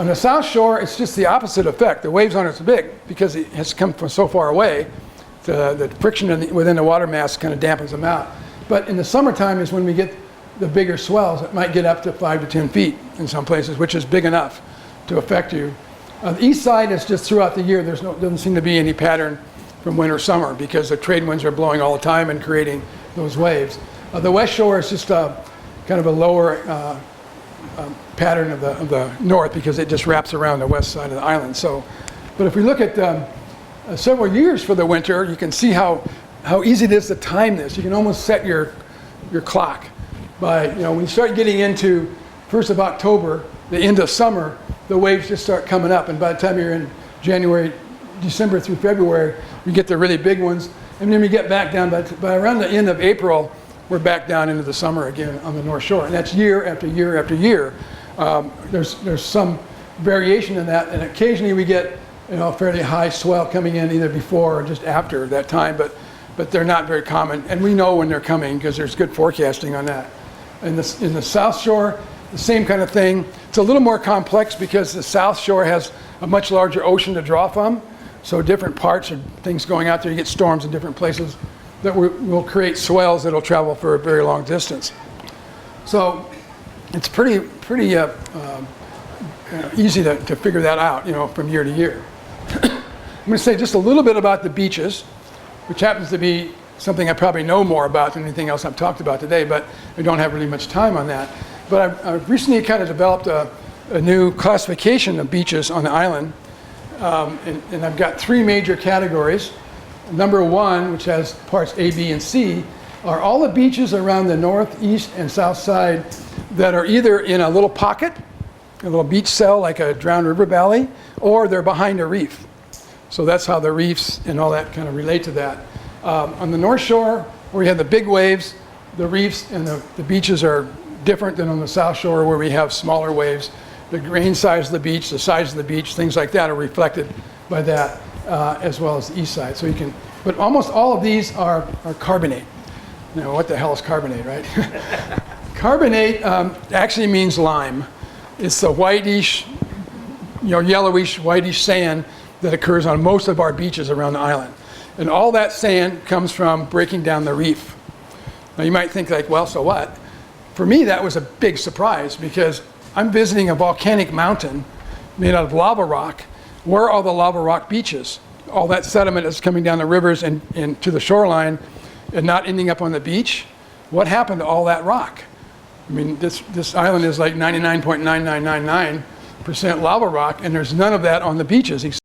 On the South Shore, it's just the opposite effect. The waves aren't as big because it has come from so far away. The friction within the water mass kind of dampens them out. But in the summertime is when we get the bigger swells. It might get up to 5 to 10 feet in some places, which is big enough to affect you. The east side is just throughout the year. Doesn't seem to be any pattern from winter summer because the trade winds are blowing all the time and creating those waves. The west shore is just kind of a lower pattern of the north because it just wraps around the west side of the island. So, but if we look at several years for the winter, you can see how easy it is to time this. You can almost set your clock by, when you start getting into 1st of October, the end of summer, the waves just start coming up, and by the time you're in January, December through February, you get the really big ones, and then we get back down by around the end of April, we're back down into the summer again on the North Shore, and that's year after year after year. There's some variation in that, and occasionally we get a fairly high swell coming in either before or just after that time, but they're not very common, and we know when they're coming because there's good forecasting on that. In the South Shore, the same kind of thing. It's a little more complex because the South Shore has a much larger ocean to draw from, so different parts of things going out there, you get storms in different places that will create swells that will travel for a very long distance. So it's pretty easy to figure that out, from year to year. I'm going to say just a little bit about the beaches, which happens to be something I probably know more about than anything else I've talked about today, but I don't have really much time on that. But I've recently kind of developed a new classification of beaches on the island, and I've got 3 major categories. Number 1, which has parts A, B, and C, are all the beaches around the north, east, and south side that are either in a little pocket, a little beach cell like a drowned river valley, or they're behind a reef. So that's how the reefs and all that kind of relate to that. On the North Shore, where we have the big waves, the reefs and the beaches are different than on the South Shore, where we have smaller waves. The grain size of the beach, the size of the beach, things like that are reflected by that, as well as the east side. So but almost all of these are carbonate. What the hell is carbonate, right? Carbonate actually means lime. It's the whitish, yellowish, whitish sand that occurs on most of our beaches around the island. And all that sand comes from breaking down the reef. Now you might think well, so what? For me, that was a big surprise because I'm visiting a volcanic mountain made out of lava rock. Where are all the lava rock beaches? All that sediment is coming down the rivers and to the shoreline and not ending up on the beach. What happened to all that rock? I mean, this island is like 99.9999% lava rock, and there's none of that on the beaches.